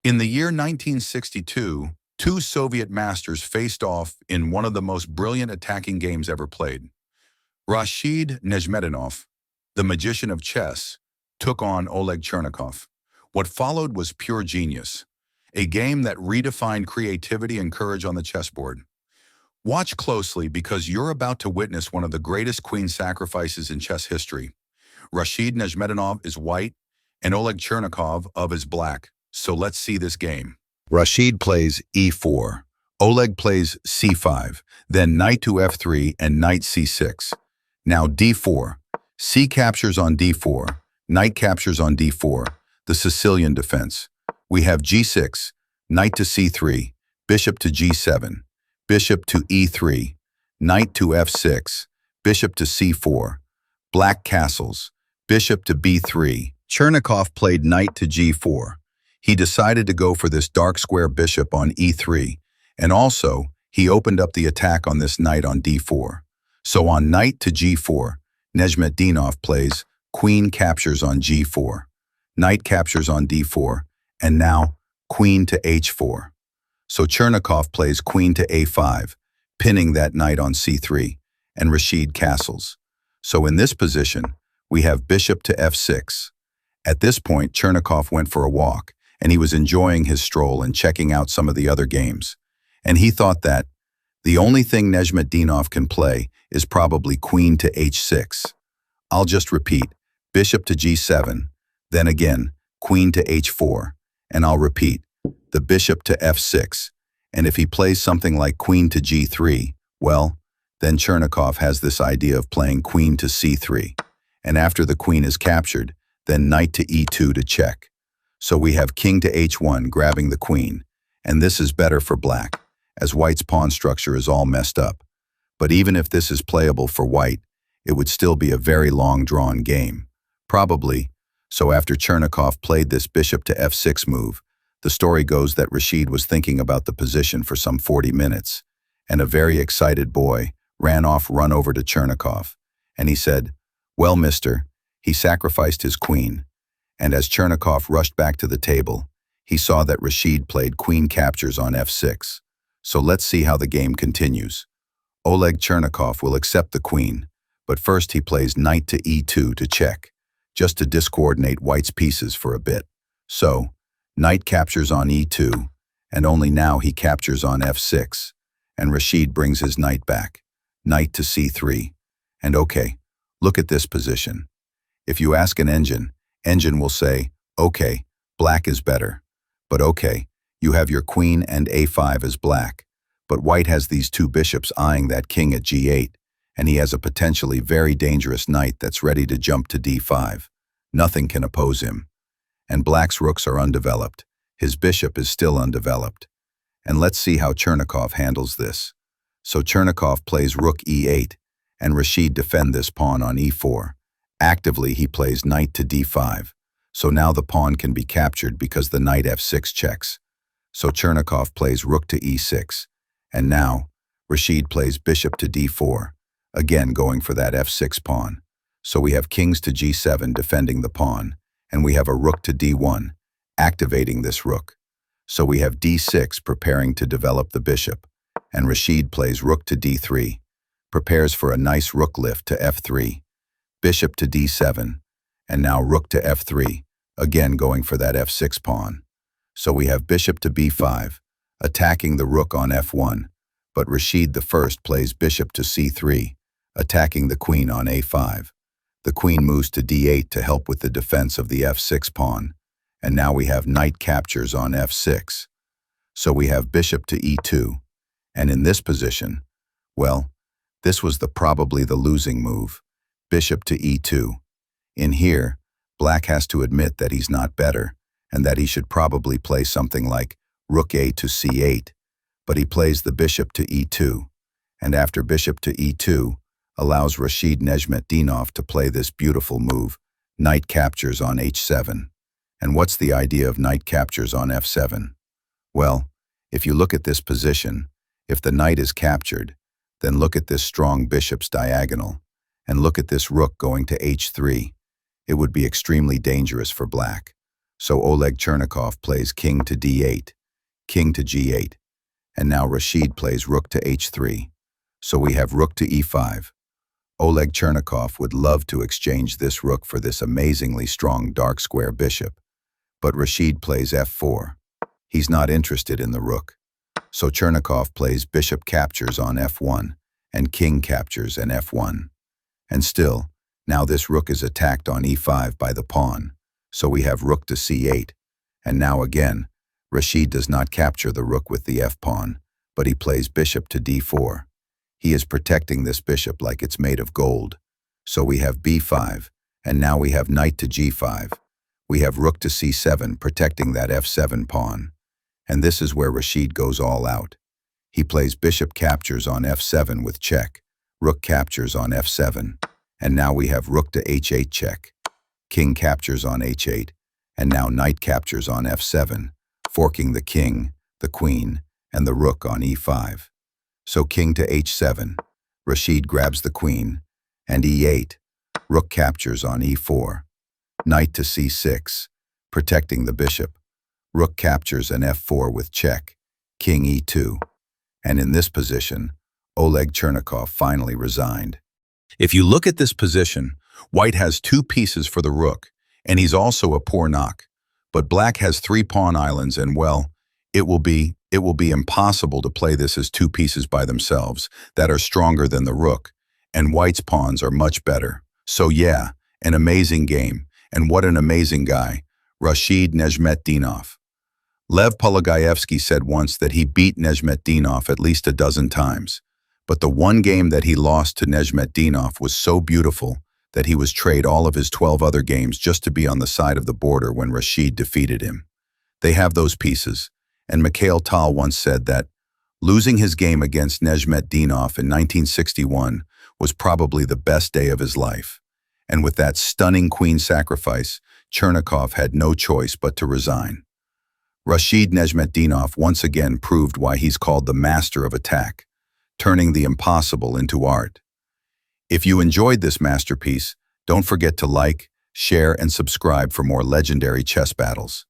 In the year 1962, two Soviet masters faced off in one of the most brilliant attacking games ever played. Rashid Nezhmetdinov, the magician of chess, took on Oleg Chernikov. What followed was pure genius, a game that redefined creativity and courage on the chessboard. Watch closely because you're about to witness one of the greatest queen sacrifices in chess history. Rashid Nezhmetdinov is white and Oleg Chernikov is black. So let's see this game. Rashid plays e4. Oleg plays c5, then knight to f3 and knight c6. Now d4. C captures on d4. Knight captures on d4. The Sicilian defense. We have g6, knight to c3, bishop to g7, bishop to e3, knight to f6, bishop to c4, black castles, bishop to b3. Chernikov played knight to g4. He decided to go for this dark square bishop on e3, and also he opened up the attack on this knight on d4. So on knight to g4, Nezhmetdinov plays queen captures on g4, knight captures on d4, and now queen to h4. So Chernikov plays queen to a5, pinning that knight on c3, and Rashid castles. So in this position, we have bishop to f6. At this point, Chernikov went for a walk, and he was enjoying his stroll and checking out some of the other games. And he thought that the only thing Nezhmetdinov can play is probably queen to h6. I'll just repeat, bishop to g7, then again, queen to h4, and I'll repeat, the bishop to f6, and if he plays something like queen to g3, well, then Chernikov has this idea of playing queen to c3, and after the queen is captured, then knight to e2 to check. So we have king to h1 grabbing the queen, and this is better for black, as white's pawn structure is all messed up. But even if this is playable for white, it would still be a very long-drawn game. Probably. So after Chernikov played this bishop to f6 move, the story goes that Rashid was thinking about the position for some 40 minutes, and a very excited boy run over to Chernikov, and he said, "Well, mister, he sacrificed his queen." And as Chernikov rushed back to the table, he saw that Rashid played queen captures on f6. So let's see how the game continues. Oleg Chernikov will accept the queen, but first he plays knight to e2 to check, just to discoordinate white's pieces for a bit. So, knight captures on e2, and only now he captures on f6, and Rashid brings his knight back, knight to c3. And okay, look at this position. If you ask an engine will say, okay, black is better. But okay, you have your queen and a5 as black, but white has these two bishops eyeing that king at g8, and he has a potentially very dangerous knight that's ready to jump to d5. Nothing can oppose him. And black's rooks are undeveloped. His bishop is still undeveloped. And let's see how Chernikov handles this. So Chernikov plays rook e8, and Rashid defend this pawn on e4. Actively, he plays knight to d5. So now the pawn can be captured because the knight f6 checks. So Chernikov plays rook to e6. And now, Rashid plays bishop to d4, again going for that f6 pawn. So we have kings to g7 defending the pawn, and we have a rook to d1, activating this rook. So we have d6 preparing to develop the bishop, and Rashid plays rook to d3, prepares for a nice rook lift to f3, bishop to d7, and now rook to f3, again going for that f6 pawn. So we have bishop to b5, attacking the rook on f1, but Rashid I plays bishop to c3, attacking the queen on a5. The queen moves to d8 to help with the defense of the f6 pawn, and now we have knight captures on f6. So we have bishop to e2, and in this position, well, this was probably the losing move, bishop to e2. In here, black has to admit that he's not better, and that he should probably play something like rook a to c8, but he plays the bishop to e2, and after bishop to e2, allows Rashid Nezhmetdinov to play this beautiful move, knight captures on h7. And what's the idea of knight captures on f7? Well, if you look at this position, if the knight is captured, then look at this strong bishop's diagonal, and look at this rook going to h3. It would be extremely dangerous for black. So Oleg Chernikov plays king to d8, king to g8, and now Rashid plays rook to h3. So we have rook to e5. Oleg Chernikov would love to exchange this rook for this amazingly strong dark square bishop, but Rashid plays f4. He's not interested in the rook. So Chernikov plays bishop captures on f1, and king captures and f1. And still, now this rook is attacked on e5 by the pawn, so we have rook to c8. And now again, Rashid does not capture the rook with the f-pawn, but he plays bishop to d4. He is protecting this bishop like it's made of gold. So we have b5, and now we have knight to g5. We have rook to c7 protecting that f7 pawn. And this is where Rashid goes all out. He plays bishop captures on f7 with check, rook captures on f7, and now we have rook to h8 check, king captures on h8, and now knight captures on f7, forking the king, the queen, and the rook on e5. So king to h7, Rashid grabs the queen, and e8, rook captures on e4, knight to c6, protecting the bishop, rook captures and f4 with check, king e2. And in this position, Oleg Chernikov finally resigned. If you look at this position, white has 2 pieces for the rook, and he's also a poor knock. But black has 3 pawn islands, and well, it will be impossible to play this as 2 pieces by themselves that are stronger than the rook, and white's pawns are much better. So yeah, an amazing game, and what an amazing guy, Rashid Nezhmetdinov. Lev Polygaevsky said once that he beat Nezhmetdinov at least a dozen times, but the one game that he lost to Nezhmetdinov was so beautiful that he was trade all of his 12 other games just to be on the side of the border when Rashid defeated him. They have those pieces, and Mikhail Tal once said that losing his game against Nezhmetdinov in 1961 was probably the best day of his life. And with that stunning queen sacrifice, Chernikov had no choice but to resign. Rashid Nezhmetdinov once again proved why he's called the master of attack, turning the impossible into art. If you enjoyed this masterpiece, don't forget to like, share, and subscribe for more legendary chess battles.